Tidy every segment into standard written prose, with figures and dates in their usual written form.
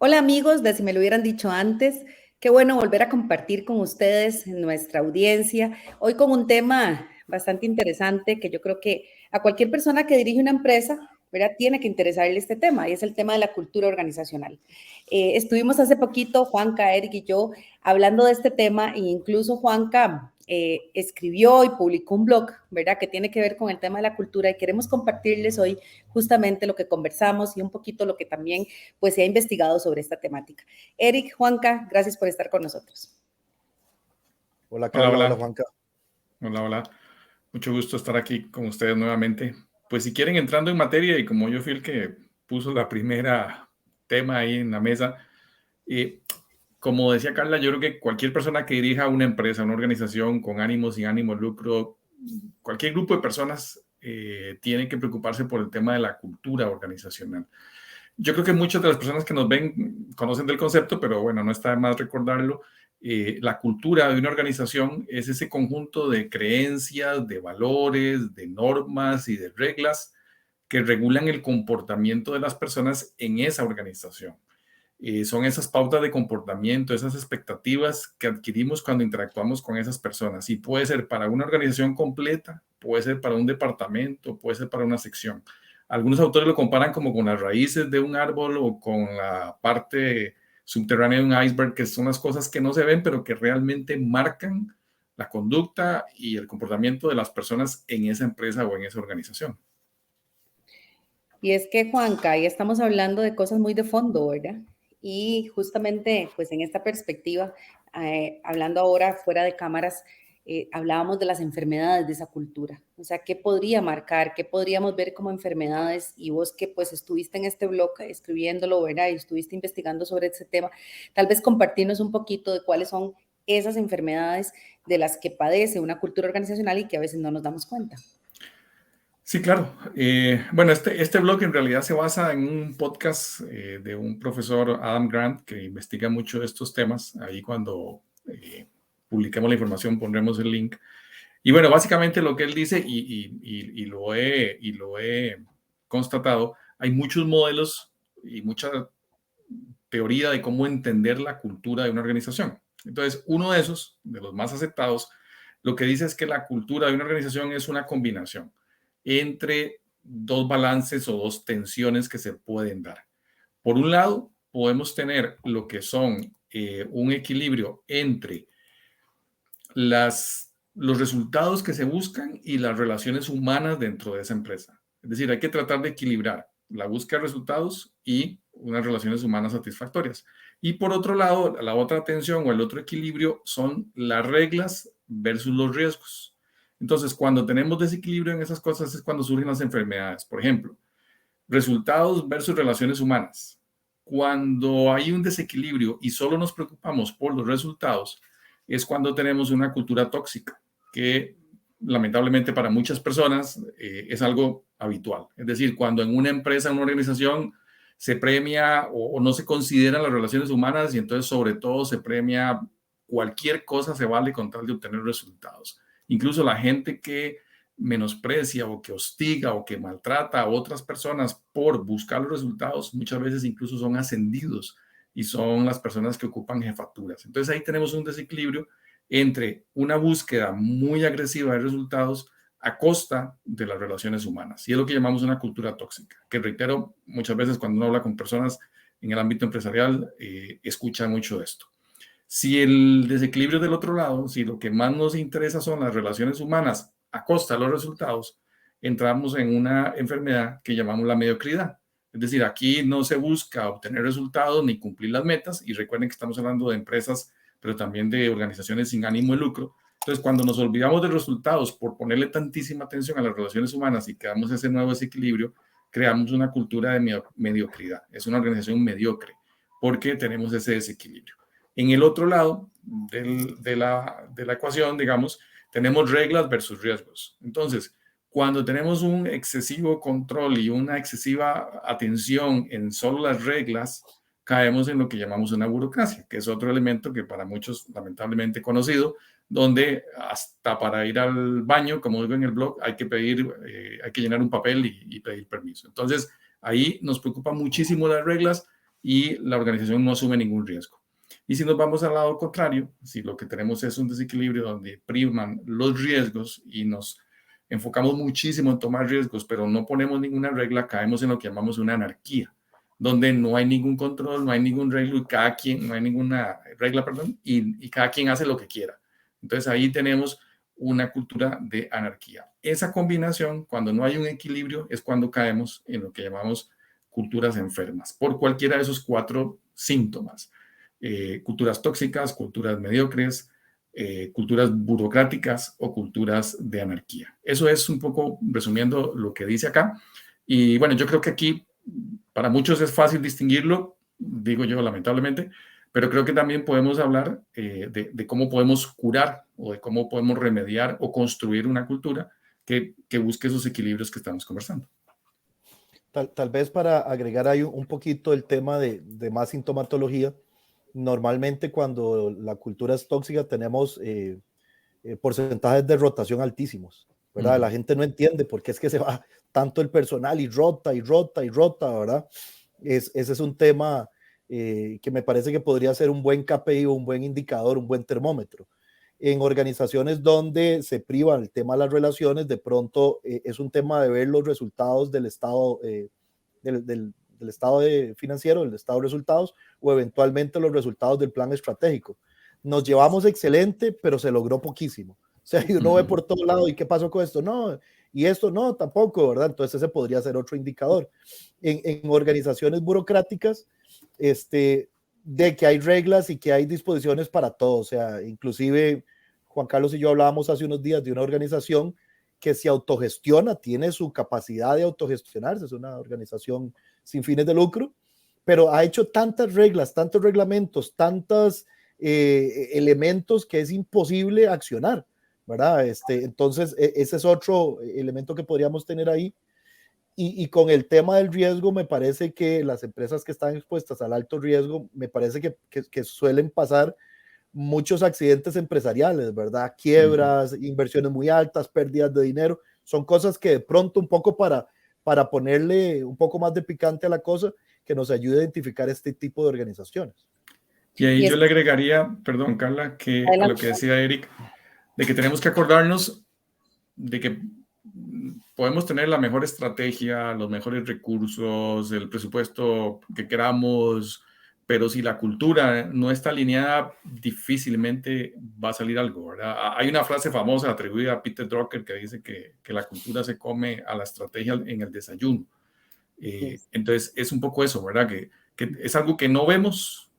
Hola amigos, de si me lo hubieran dicho antes, qué bueno volver a compartir con ustedes en nuestra audiencia, hoy con un tema bastante interesante que yo creo que a cualquier persona que dirige una empresa, ¿verdad? Tiene que interesarle este tema y es el tema de la cultura organizacional. Estuvimos hace poquito, Juanca, Eric y yo, hablando de este tema e incluso Juanca escribió y publicó un blog, ¿verdad? Que tiene que ver con el tema de la cultura y queremos compartirles hoy justamente lo que conversamos y un poquito lo que también pues se ha investigado sobre esta temática. Eric, Juanca, gracias por estar con nosotros. Hola Hola, Carla, hola hola, Juanca. hola. Mucho gusto estar aquí con ustedes nuevamente. Pues si quieren, entrando en materia, y como yo fui el que puso la primera tema ahí en la mesa, como decía Carla, yo creo que cualquier persona que dirija una empresa, una organización con ánimo, sin ánimo de lucro, cualquier grupo de personas tiene que preocuparse por el tema de la cultura organizacional. Yo creo que muchas de las personas que nos ven conocen del concepto, pero bueno, no está de más recordarlo. La cultura de una organización es ese conjunto de creencias, de valores, de normas y de reglas que regulan el comportamiento de las personas en esa organización. Son esas pautas de comportamiento, esas expectativas que adquirimos cuando interactuamos con esas personas. Y puede ser para una organización completa, puede ser para un departamento, puede ser para una sección. Algunos autores lo comparan como con las raíces de un árbol o con la parte subterránea de un iceberg, que son las cosas que no se ven, pero que realmente marcan la conducta y el comportamiento de las personas en esa empresa o en esa organización. Y es que, Juanca, ahí estamos hablando de cosas muy de fondo, ¿verdad? Y justamente, pues en esta perspectiva, hablando ahora fuera de cámaras, hablábamos de las enfermedades de esa cultura. O sea, ¿qué podría marcar? ¿Qué podríamos ver como enfermedades? Y vos que pues estuviste en este blog escribiéndolo, ¿verdad? Y estuviste investigando sobre ese tema, tal vez compartirnos un poquito de cuáles son esas enfermedades de las que padece una cultura organizacional y que a veces no nos damos cuenta. Sí, claro. Bueno, este blog en realidad se basa en un podcast de un profesor, Adam Grant, que investiga mucho estos temas. Ahí cuando publiquemos la información pondremos el link. Y bueno, básicamente lo que él dice, y lo he constatado, hay muchos modelos y mucha teoría de cómo entender la cultura de una organización. Entonces, uno de esos, de los más aceptados, lo que dice es que la cultura de una organización es una combinación entre dos balances o dos tensiones que se pueden dar. Por un lado, podemos tener lo que son un equilibrio entre los resultados que se buscan y las relaciones humanas dentro de esa empresa. Es decir, hay que tratar de equilibrar la búsqueda de resultados y unas relaciones humanas satisfactorias. Y por otro lado, la otra tensión o el otro equilibrio son las reglas versus los riesgos. Entonces, cuando tenemos desequilibrio en esas cosas es cuando surgen las enfermedades. Por ejemplo, resultados versus relaciones humanas. Cuando hay un desequilibrio y solo nos preocupamos por los resultados, es cuando tenemos una cultura tóxica, que lamentablemente para muchas personas es algo habitual. Es decir, cuando en una empresa, en una organización, se premia o no se consideran las relaciones humanas y entonces sobre todo se premia cualquier cosa se vale con tal de obtener resultados. Incluso la gente que menosprecia o que hostiga o que maltrata a otras personas por buscar los resultados, muchas veces incluso son ascendidos y son las personas que ocupan jefaturas. Entonces ahí tenemos un desequilibrio entre una búsqueda muy agresiva de resultados a costa de las relaciones humanas. Y es lo que llamamos una cultura tóxica, que reitero, muchas veces cuando uno habla con personas en el ámbito empresarial, escucha mucho de esto. Si el desequilibrio del otro lado, si lo que más nos interesa son las relaciones humanas a costa de los resultados, entramos en una enfermedad que llamamos la mediocridad. Es decir, aquí no se busca obtener resultados ni cumplir las metas, y recuerden que estamos hablando de empresas, pero también de organizaciones sin ánimo de lucro. Entonces, cuando nos olvidamos de resultados por ponerle tantísima atención a las relaciones humanas y creamos ese nuevo desequilibrio, creamos una cultura de mediocridad. Es una organización mediocre porque tenemos ese desequilibrio. En el otro lado de la ecuación, digamos, tenemos reglas versus riesgos. Entonces, cuando tenemos un excesivo control y una excesiva atención en solo las reglas, caemos en lo que llamamos una burocracia, que es otro elemento que para muchos lamentablemente conocido, donde hasta para ir al baño, como digo en el blog, hay que pedir, hay que llenar un papel y pedir permiso. Entonces, ahí nos preocupan muchísimo las reglas, y la organización no asume ningún riesgo. Y si nos vamos al lado contrario, si lo que tenemos es un desequilibrio donde priman los riesgos y nos enfocamos muchísimo en tomar riesgos, pero no ponemos ninguna regla, caemos en lo que llamamos una anarquía, donde no hay ningún control, no hay ningún regla y cada quien, no hay ninguna regla, perdón, y cada quien hace lo que quiera. Entonces ahí tenemos una cultura de anarquía. Esa combinación, cuando no hay un equilibrio, es cuando caemos en lo que llamamos culturas enfermas, por cualquiera de esos 4 síntomas. Culturas tóxicas, culturas mediocres, culturas burocráticas o culturas de anarquía. Eso es un poco resumiendo lo que dice acá. Y bueno, yo creo que aquí para muchos es fácil distinguirlo, digo yo lamentablemente, pero creo que también podemos hablar de cómo podemos curar o de cómo podemos remediar o construir una cultura que busque esos equilibrios que estamos conversando. Tal vez para agregar ahí un poquito el tema de más sintomatología, normalmente cuando la cultura es tóxica tenemos porcentajes de rotación altísimos, ¿verdad? La gente no entiende por qué es que se va tanto el personal y rota, ¿verdad? Ese es un tema que me parece que podría ser un buen KPI, un buen indicador, un buen termómetro. En organizaciones donde se priva el tema de las relaciones, de pronto es un tema de ver los resultados del estado del estado financiero, del estado de resultados, o eventualmente los resultados del plan estratégico. Nos llevamos excelente, pero se logró poquísimo. O sea, y uno ve por todo lado, ¿y qué pasó con esto? No, y esto no, tampoco, ¿verdad? Entonces ese podría ser otro indicador. En organizaciones burocráticas, de que hay reglas y que hay disposiciones para todo. O sea, inclusive Juan Carlos y yo hablábamos hace unos días de una organización que se autogestiona, tiene su capacidad de autogestionarse, es una organización sin fines de lucro, pero ha hecho tantas reglas, tantos reglamentos, tantos elementos que es imposible accionar, ¿verdad? Entonces, ese es otro elemento que podríamos tener ahí. Y con el tema del riesgo, me parece que las empresas que están expuestas al alto riesgo, me parece que suelen pasar muchos accidentes empresariales, ¿verdad? Quiebras, inversiones muy altas, pérdidas de dinero, son cosas que de pronto un poco para ponerle un poco más de picante a la cosa, que nos ayude a identificar este tipo de organizaciones. Y ahí yo le agregaría, perdón Carla, que a lo que decía Eric, de que tenemos que acordarnos de que podemos tener la mejor estrategia, los mejores recursos, el presupuesto que queramos, pero si la cultura no está alineada, difícilmente va a salir algo, ¿verdad? Hay una frase famosa atribuida a Peter Drucker que dice que la cultura se come a la estrategia en el desayuno. Entonces, es un poco eso, ¿verdad? Que es algo que no vemos,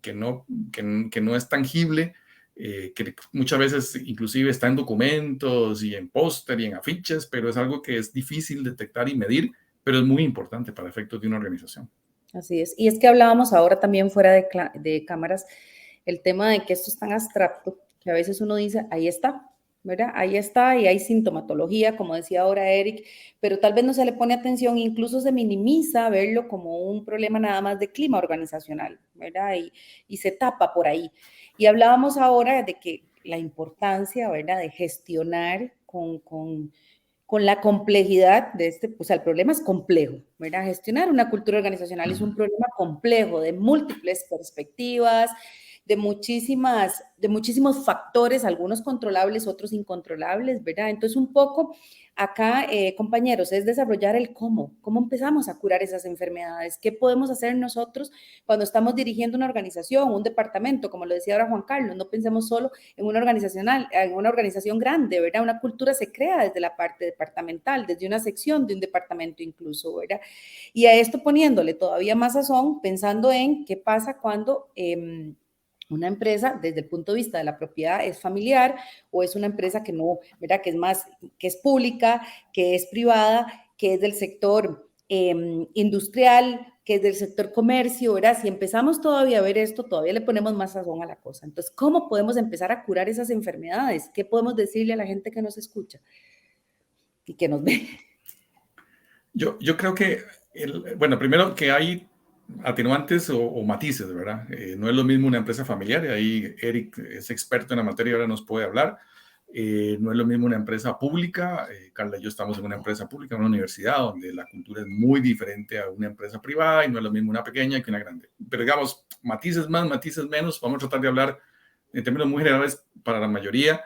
que no es tangible, que muchas veces inclusive está en documentos y en póster y en afiches, pero es algo que es difícil detectar y medir, pero es muy importante para efectos de una organización. Así es. Y es que hablábamos ahora también fuera de cámaras el tema de que esto es tan abstracto que a veces uno dice, ahí está, ¿verdad? Ahí está y hay sintomatología, como decía ahora Eric, pero tal vez no se le pone atención, incluso se minimiza verlo como un problema nada más de clima organizacional, ¿verdad? Y se tapa por ahí. Y hablábamos ahora de que la importancia, ¿verdad?, de gestionar con la complejidad de o sea, el problema es complejo, ¿verdad? Gestionar una cultura organizacional es un problema complejo, de múltiples perspectivas, de muchísimos factores, algunos controlables, otros incontrolables, ¿verdad? Entonces, un poco acá, compañeros, es desarrollar el cómo empezamos a curar esas enfermedades, qué podemos hacer nosotros cuando estamos dirigiendo una organización, un departamento, como lo decía ahora Juan Carlos, no pensemos solo en una organización grande, ¿verdad? Una cultura se crea desde la parte departamental, desde una sección de un departamento incluso, ¿verdad? Y a esto poniéndole todavía más sazón, pensando en qué pasa cuando una empresa, desde el punto de vista de la propiedad, es familiar o es una empresa que no, ¿verdad? Que es pública, que es privada, que es del sector industrial, que es del sector comercio, ¿verdad? Si empezamos todavía a ver esto, todavía le ponemos más sazón a la cosa. Entonces, ¿cómo podemos empezar a curar esas enfermedades? ¿Qué podemos decirle a la gente que nos escucha y que nos ve? Yo creo que, bueno, primero que hay atenuantes o matices, ¿verdad? No es lo mismo una empresa familiar, y ahí Eric es experto en la materia y ahora nos puede hablar, No es lo mismo una empresa pública. Carla y yo estamos en una empresa pública, en una universidad, donde la cultura es muy diferente a una empresa privada y no es lo mismo una pequeña que una grande. Pero digamos, matices más, matices menos. Vamos a tratar de hablar en términos muy generales para la mayoría.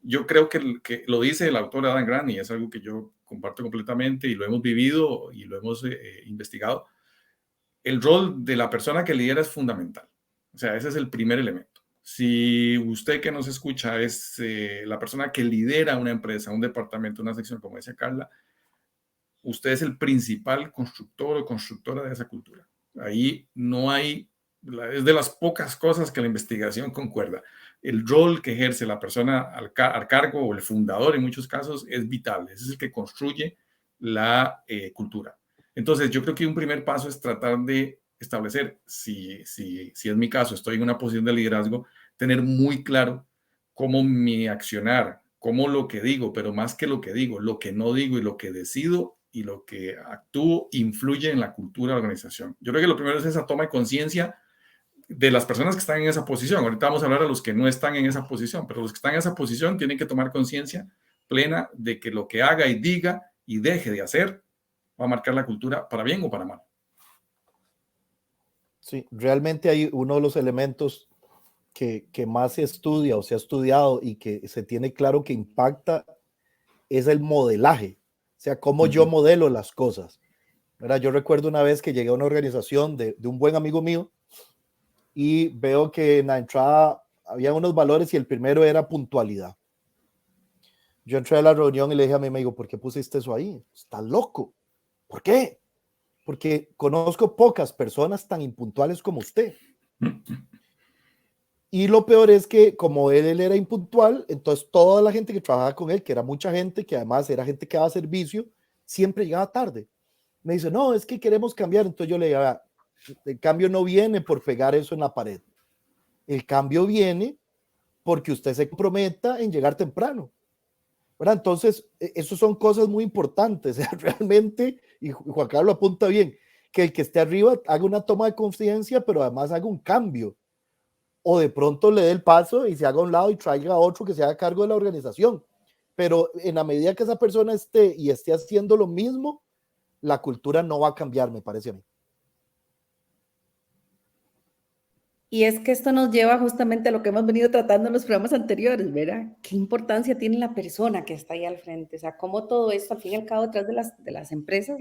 Yo creo que lo dice el autor Adam Grant y es algo que yo comparto completamente y lo hemos vivido y lo hemos investigado. El rol de la persona que lidera es fundamental. O sea, ese es el primer elemento. Si usted que nos escucha es la persona que lidera una empresa, un departamento, una sección, como decía Carla, usted es el principal constructor o constructora de esa cultura. Ahí no hay, es de las pocas cosas que la investigación concuerda. El rol que ejerce la persona al cargo o el fundador en muchos casos es vital. Ese es el que construye la cultura. Entonces, yo creo que un primer paso es tratar de establecer, si es mi caso, estoy en una posición de liderazgo, tener muy claro cómo mi accionar, cómo lo que digo, pero más que lo que digo, lo que no digo y lo que decido y lo que actúo influye en la cultura de la organización. Yo creo que lo primero es esa toma de conciencia de las personas que están en esa posición. Ahorita vamos a hablar de los que no están en esa posición, pero los que están en esa posición tienen que tomar conciencia plena de que lo que haga y diga y deje de hacer va a marcar la cultura para bien o para mal. Sí, realmente hay uno de los elementos que más se estudia o se ha estudiado y que se tiene claro que impacta es el modelaje, o sea, cómo yo modelo las cosas. ¿Verdad? Yo recuerdo una vez que llegué a una organización de un buen amigo mío y veo que en la entrada había unos valores y el primero era puntualidad. Yo entré a la reunión y le dije a mi amigo, ¿por qué pusiste eso ahí? Está loco. ¿Por qué? Porque conozco pocas personas tan impuntuales como usted. Y lo peor es que como él era impuntual, entonces toda la gente que trabajaba con él, que era mucha gente, que además era gente que daba servicio, siempre llegaba tarde. Me dice, no, es que queremos cambiar. Entonces yo le digo, el cambio no viene por pegar eso en la pared. El cambio viene porque usted se comprometa en llegar temprano. ¿Verdad? Entonces, eso son cosas muy importantes. Realmente, y Juan Carlos apunta bien, que el que esté arriba haga una toma de conciencia, pero además haga un cambio. O de pronto le dé el paso y se haga a un lado y traiga a otro que se haga cargo de la organización. Pero en la medida que esa persona esté haciendo lo mismo, la cultura no va a cambiar, me parece a mí. Y es que esto nos lleva justamente a lo que hemos venido tratando en los programas anteriores, ¿verdad? ¿Qué importancia tiene la persona que está ahí al frente? O sea, cómo todo esto, al fin y al cabo, detrás de las empresas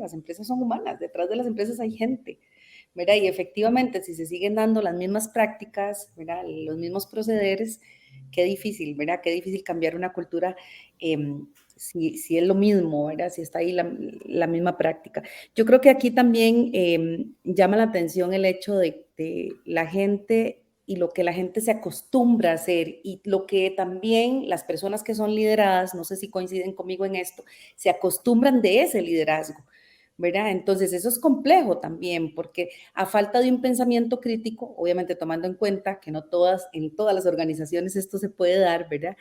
son humanas, detrás de las empresas hay gente, ¿verdad? Y efectivamente, si se siguen dando las mismas prácticas, ¿verdad? Los mismos procederes, qué difícil, ¿verdad? Qué difícil cambiar una cultura si es lo mismo, ¿verdad? Si está ahí la misma práctica. Yo creo que aquí también llama la atención el hecho de la gente y lo que la gente se acostumbra a hacer y lo que también las personas que son lideradas, no sé si coinciden conmigo en esto, se acostumbran de ese liderazgo, ¿verdad? Entonces eso es complejo también porque a falta de un pensamiento crítico, obviamente tomando en cuenta que no en todas las organizaciones esto se puede dar, ¿verdad?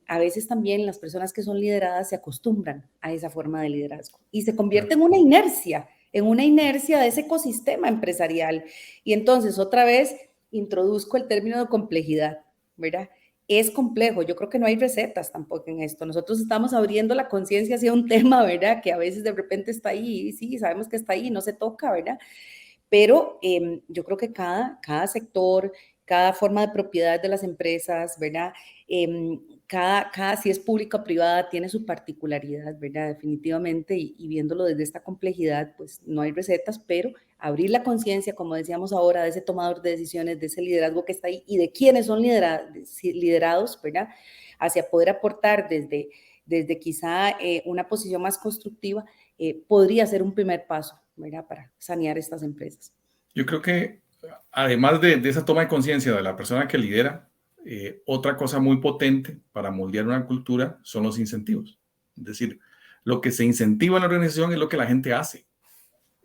A veces también las personas que son lideradas se acostumbran a esa forma de liderazgo y se convierte en una inercia de ese ecosistema empresarial. Y entonces otra vez introduzco el término de complejidad, ¿verdad? Es complejo, yo creo que no hay recetas tampoco en esto. Nosotros estamos abriendo la conciencia hacia un tema, ¿verdad? Que a veces de repente está ahí, y sí, sabemos que está ahí, no se toca, ¿verdad? Pero yo creo que cada sector, cada forma de propiedad de las empresas, ¿verdad? Si es pública o privada, tiene su particularidad, ¿verdad? Definitivamente, y viéndolo desde esta complejidad, pues no hay recetas, pero abrir la conciencia, como decíamos ahora, de ese tomador de decisiones, de ese liderazgo que está ahí y de quienes son liderados, ¿verdad? Hacia poder aportar desde quizá una posición más constructiva, podría ser un primer paso, ¿verdad? Para sanear estas empresas. Yo creo que además de esa toma de conciencia de la persona que lidera, otra cosa muy potente para moldear una cultura son los incentivos. Es decir, lo que se incentiva en la organización es lo que la gente hace.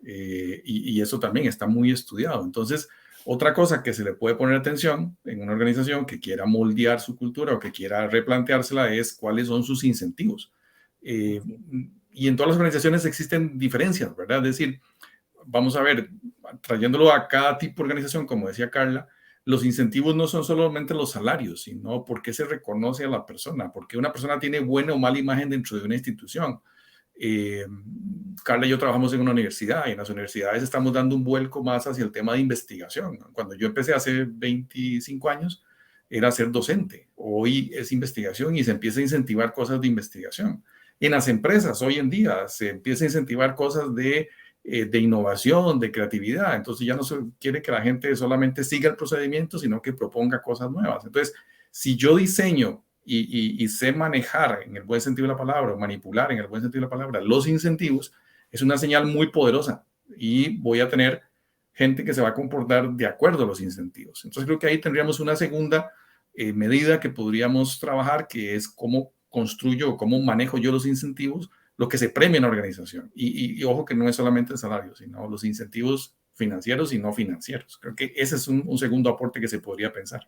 Y eso también está muy estudiado. Entonces, otra cosa que se le puede poner atención en una organización que quiera moldear su cultura o que quiera replanteársela es cuáles son sus incentivos. Y en todas las organizaciones existen diferencias, ¿verdad? Es decir, vamos a ver, trayéndolo a cada tipo de organización, como decía Carla, los incentivos no son solamente los salarios, sino por qué se reconoce a la persona, porque una persona tiene buena o mala imagen dentro de una institución. Carla y yo trabajamos en una universidad y en las universidades estamos dando un vuelco más hacia el tema de investigación. Cuando yo empecé hace 25 años, era ser docente. Hoy es investigación y se empieza a incentivar cosas de investigación. En las empresas hoy en día se empieza a incentivar cosas de innovación, de creatividad. Entonces ya no se quiere que la gente solamente siga el procedimiento, sino que proponga cosas nuevas. Entonces, si yo diseño y sé manejar en el buen sentido de la palabra, o manipular en el buen sentido de la palabra, los incentivos, es una señal muy poderosa y voy a tener gente que se va a comportar de acuerdo a los incentivos. Entonces creo que ahí tendríamos una segunda medida que podríamos trabajar, que es cómo construyo, cómo manejo yo los incentivos, lo que se premia en la organización. Y ojo que no es solamente el salario, sino los incentivos financieros y no financieros. Creo que ese es un segundo aporte que se podría pensar.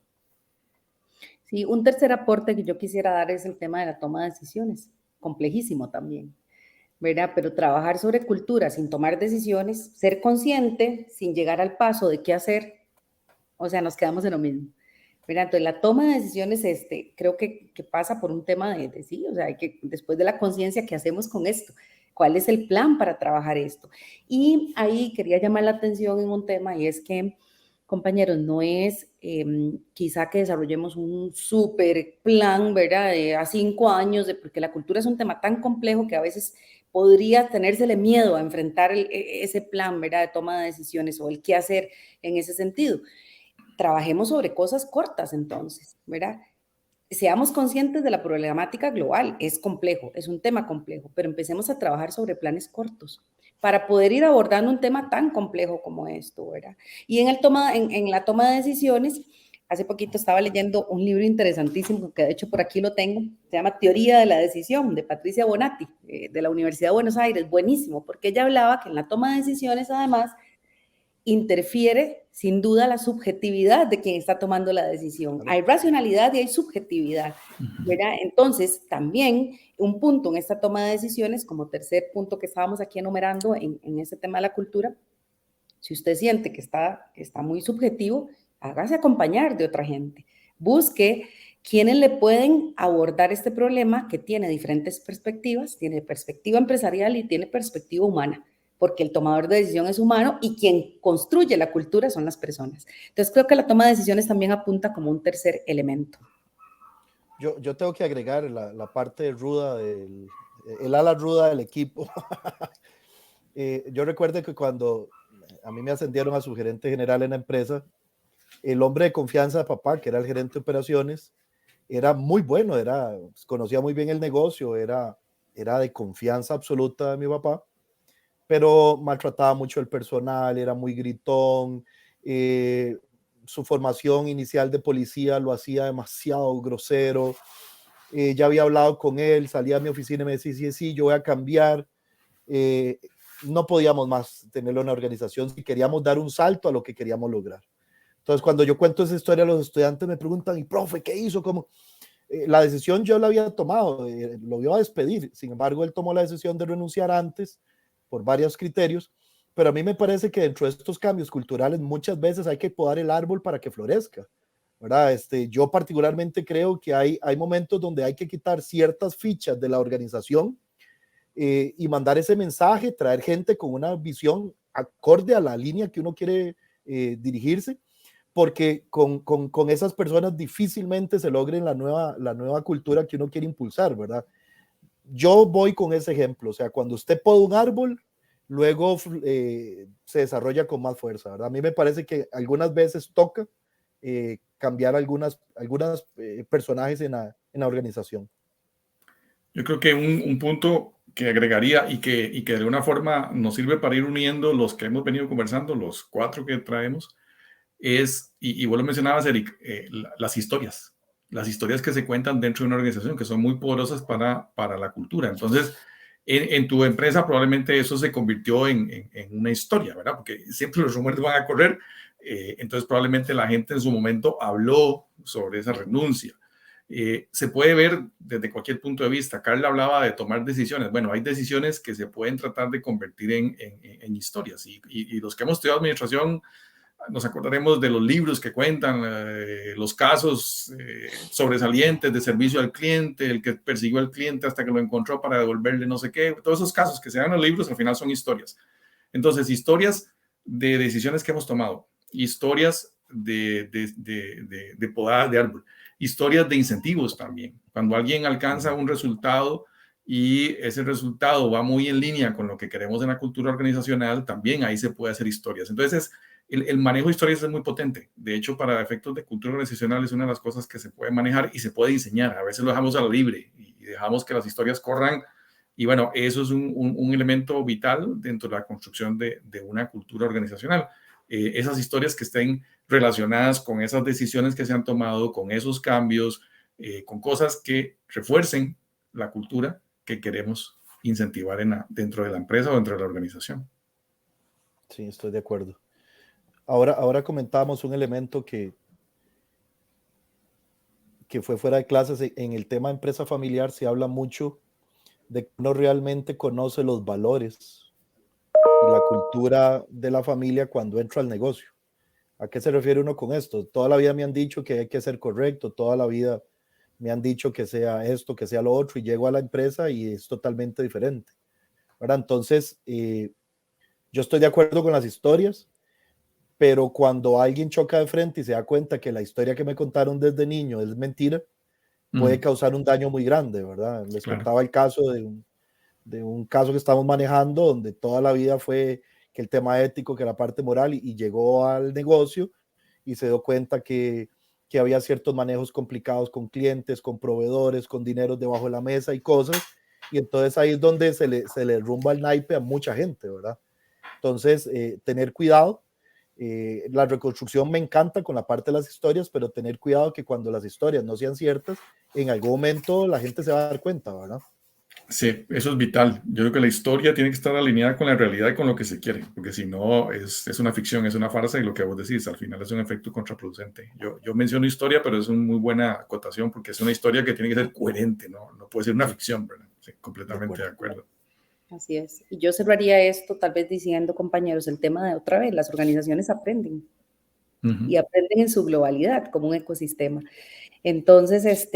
Sí, un tercer aporte que yo quisiera dar es el tema de la toma de decisiones, complejísimo también, ¿verdad? Pero trabajar sobre cultura sin tomar decisiones, ser consciente sin llegar al paso de qué hacer, o sea, nos quedamos en lo mismo, ¿verdad? Entonces, la toma de decisiones, creo que pasa por un tema de sí, o sea, hay que, después de la conciencia, ¿qué hacemos con esto? ¿Cuál es el plan para trabajar esto? Y ahí quería llamar la atención en un tema, y es que, compañeros, no es quizá que desarrollemos un súper plan, ¿verdad? A 5 años, porque la cultura es un tema tan complejo que a veces podría tenérsele miedo a enfrentar ese plan, ¿verdad? De toma de decisiones o el qué hacer en ese sentido. Trabajemos sobre cosas cortas entonces, ¿verdad? Seamos conscientes de la problemática global, es complejo, es un tema complejo, pero empecemos a trabajar sobre planes cortos para poder ir abordando un tema tan complejo como esto, ¿verdad? Y en la toma de decisiones, hace poquito estaba leyendo un libro interesantísimo, que de hecho por aquí lo tengo, se llama Teoría de la Decisión, de Patricia Bonatti, de la Universidad de Buenos Aires, buenísimo, porque ella hablaba que en la toma de decisiones, además, interfiere sin duda la subjetividad de quien está tomando la decisión. Hay racionalidad y hay subjetividad, ¿verdad? Entonces, también un punto en esta toma de decisiones, como tercer punto que estábamos aquí enumerando en este tema de la cultura, si usted siente que está muy subjetivo, hágase acompañar de otra gente. Busque quienes le pueden abordar este problema que tiene diferentes perspectivas, tiene perspectiva empresarial y tiene perspectiva humana, porque el tomador de decisión es humano y quien construye la cultura son las personas. Entonces creo que la toma de decisiones también apunta como un tercer elemento. Yo tengo que agregar la parte ruda, el ala ruda del equipo. Yo recuerdo que cuando a mí me ascendieron a subgerente general en la empresa, el hombre de confianza de papá, que era el gerente de operaciones, era muy bueno, conocía muy bien el negocio, era de confianza absoluta de mi papá, pero maltrataba mucho el personal, era muy gritón, su formación inicial de policía lo hacía demasiado grosero. Ya había hablado con él, salía a mi oficina y me decía, sí, yo voy a cambiar. No podíamos más tenerlo en la organización si queríamos dar un salto a lo que queríamos lograr. Entonces, cuando yo cuento esa historia, los estudiantes me preguntan, ¿y profe, qué hizo? ¿Cómo? La decisión yo la había tomado, lo iba a despedir. Sin embargo, él tomó la decisión de renunciar antes por varios criterios, pero a mí me parece que dentro de estos cambios culturales muchas veces hay que podar el árbol para que florezca, ¿verdad? Yo particularmente creo que hay momentos donde hay que quitar ciertas fichas de la organización y mandar ese mensaje, traer gente con una visión acorde a la línea que uno quiere dirigirse, porque con esas personas difícilmente se logre la nueva cultura que uno quiere impulsar, ¿verdad? Yo voy con ese ejemplo, o sea, cuando usted poda un árbol, luego se desarrolla con más fuerza, ¿verdad? A mí me parece que algunas veces toca cambiar algunas personajes en la organización. Yo creo que un punto que agregaría y que de alguna forma nos sirve para ir uniendo los que hemos venido conversando, los 4 que traemos, es, y vos lo mencionabas, Eric, las historias que se cuentan dentro de una organización, que son muy poderosas para la cultura. Entonces, en tu empresa probablemente eso se convirtió en una historia, ¿verdad? Porque siempre los rumores van a correr, entonces probablemente la gente en su momento habló sobre esa renuncia. Se puede ver desde cualquier punto de vista. Carla hablaba de tomar decisiones. Bueno, hay decisiones que se pueden tratar de convertir en historias y los que hemos estudiado administración nos acordaremos de los libros que cuentan, los casos sobresalientes de servicio al cliente, el que persiguió al cliente hasta que lo encontró para devolverle no sé qué. Todos esos casos que se dan en los libros al final son historias. Entonces, historias de decisiones que hemos tomado, historias de podadas de árbol, historias de incentivos también. Cuando alguien alcanza un resultado y ese resultado va muy en línea con lo que queremos en la cultura organizacional, también ahí se puede hacer historias. Entonces, el manejo de historias es muy potente. De hecho, para efectos de cultura organizacional es una de las cosas que se puede manejar y se puede diseñar. A veces lo dejamos a la libre y dejamos que las historias corran. Y bueno, eso es un elemento vital dentro de la construcción de una cultura organizacional. Esas historias que estén relacionadas con esas decisiones que se han tomado, con esos cambios, con cosas que refuercen la cultura que queremos incentivar dentro de la empresa o dentro de la organización. Sí, estoy de acuerdo. Ahora comentábamos un elemento que fue fuera de clases. En el tema de empresa familiar se habla mucho de que uno realmente conoce los valores y la cultura de la familia cuando entra al negocio. ¿A qué se refiere uno con esto? Toda la vida me han dicho que hay que ser correcto, toda la vida me han dicho que sea esto, que sea lo otro, y llego a la empresa y es totalmente diferente, ¿verdad? Entonces, yo estoy de acuerdo con las historias, pero cuando alguien choca de frente y se da cuenta que la historia que me contaron desde niño es mentira, puede causar un daño muy grande, ¿verdad? Les contaba el caso de un caso que estamos manejando donde toda la vida fue que el tema ético, que la parte moral, y llegó al negocio y se dio cuenta que había ciertos manejos complicados con clientes, con proveedores, con dineros debajo de la mesa y cosas, y entonces ahí es donde se le rumba el naipe a mucha gente, ¿verdad? Entonces, tener cuidado. La reconstrucción me encanta con la parte de las historias, pero tener cuidado que cuando las historias no sean ciertas, en algún momento la gente se va a dar cuenta, ¿verdad? Sí, eso es vital. Yo creo que la historia tiene que estar alineada con la realidad y con lo que se quiere, porque si no es una ficción, es una farsa, y lo que vos decís, al final es un efecto contraproducente. Yo menciono historia, pero es una muy buena acotación porque es una historia que tiene que ser coherente, ¿no? No puede ser una ficción, ¿verdad? Sí, completamente de acuerdo. Así es. Y yo cerraría esto tal vez diciendo, compañeros, el tema de otra vez, las organizaciones aprenden y aprenden en su globalidad como un ecosistema. Entonces,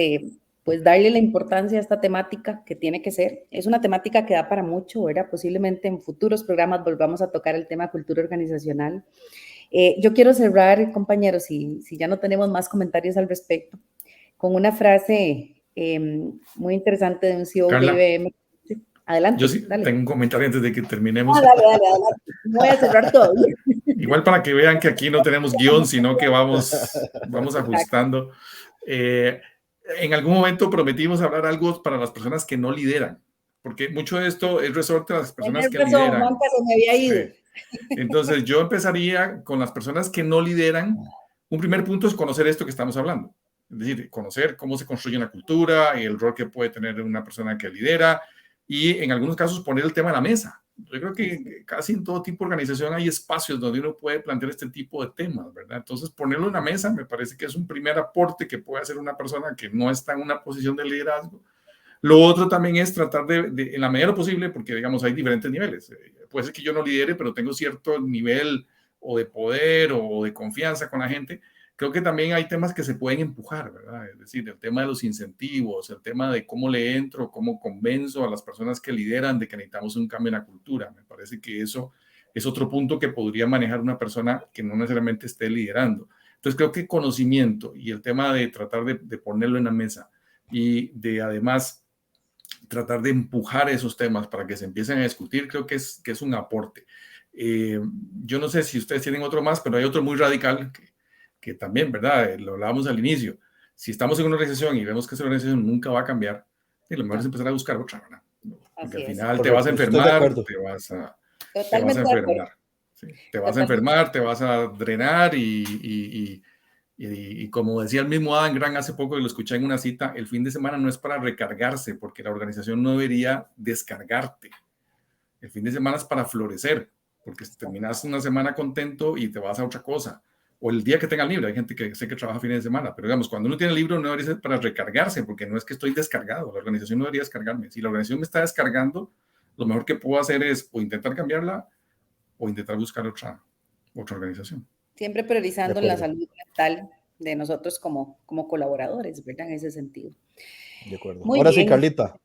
pues darle la importancia a esta temática que tiene que ser. Es una temática que da para mucho, ¿verdad? Posiblemente en futuros programas volvamos a tocar el tema cultura organizacional. Yo quiero cerrar, compañeros, si ya no tenemos más comentarios al respecto, con una frase muy interesante de un CEO Carla, de IBM. Adelante, yo sí dale. tengo un comentario antes de que terminemos. Dale, adelante. No voy a cerrar todo. Igual para que vean que aquí no tenemos guión, sino que vamos ajustando. En algún momento prometimos hablar algo para las personas que no lideran, porque mucho de esto es resorte a las personas que lideran. Juanca se me había ido. Sí. Entonces yo empezaría con las personas que no lideran. Un primer punto es conocer esto que estamos hablando, es decir, conocer cómo se construye una cultura y el rol que puede tener una persona que lidera, y en algunos casos poner el tema a la mesa. Yo creo que casi en todo tipo de organización hay espacios donde uno puede plantear este tipo de temas, ¿verdad? Entonces, ponerlo en la mesa me parece que es un primer aporte que puede hacer una persona que no está en una posición de liderazgo. Lo otro también es tratar de en la medida de lo posible, porque digamos hay diferentes niveles. Puede ser que yo no lidere, pero tengo cierto nivel o de poder o de confianza con la gente. Creo que también hay temas que se pueden empujar, ¿verdad? Es decir, el tema de los incentivos, el tema de cómo le entro, cómo convenzo a las personas que lideran de que necesitamos un cambio en la cultura. Me parece que eso es otro punto que podría manejar una persona que no necesariamente esté liderando. Entonces, creo que conocimiento y el tema de tratar de ponerlo en la mesa y de además tratar de empujar esos temas para que se empiecen a discutir, creo que es un aporte. Yo no sé si ustedes tienen otro más, pero hay otro muy radical que también, ¿verdad? Lo hablábamos al inicio. Si estamos en una organización y vemos que esa organización nunca va a cambiar, lo mejor es empezar a buscar otra, ¿verdad? Porque al final Correcto, te vas a enfermar, te vas a enfermar. ¿Sí? Te vas a enfermar, te vas a drenar y como decía el mismo Adam Grant hace poco, y lo escuché en una cita, el fin de semana no es para recargarse, porque la organización no debería descargarte. El fin de semana es para florecer, porque terminas una semana contento y te vas a otra cosa. O el día que tenga libre. Hay gente que sé que trabaja fines de semana, pero digamos, cuando uno tiene libro no debería ser para recargarse, porque no es que estoy descargado. La organización no debería descargarme. Si la organización me está descargando, lo mejor que puedo hacer es o intentar cambiarla o intentar buscar otra organización. Siempre priorizando la salud mental de nosotros como colaboradores, ¿verdad? En ese sentido. De acuerdo. Muy ahora bien. Sí, Carlita.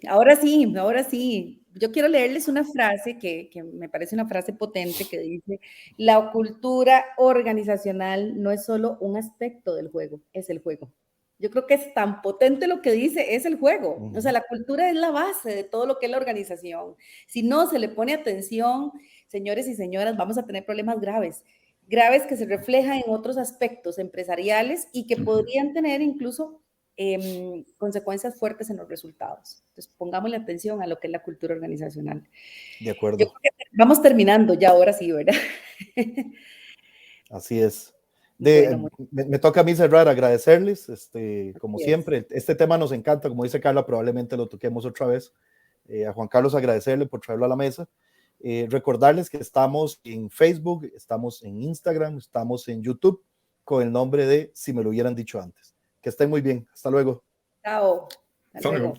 Ahora sí. Yo quiero leerles una frase que me parece una frase potente que dice: la cultura organizacional no es solo un aspecto del juego, es el juego. Yo creo que es tan potente lo que dice, es el juego. O sea, la cultura es la base de todo lo que es la organización. Si no se le pone atención, señores y señoras, vamos a tener problemas graves que se reflejan en otros aspectos empresariales y que podrían tener incluso consecuencias fuertes en los resultados. Entonces, pongámosle atención a lo que es la cultura organizacional. De acuerdo. Yo creo que vamos terminando ya, ahora sí, ¿verdad? Así es. Me toca a mí cerrar, agradecerles, como siempre, este tema nos encanta, como dice Carla, probablemente lo toquemos otra vez. A Juan Carlos agradecerle por traerlo a la mesa. Recordarles que estamos en Facebook, estamos en Instagram, estamos en YouTube con el nombre de Si me lo hubieran dicho antes. Que estén muy bien. Hasta luego. Chao. Hasta luego.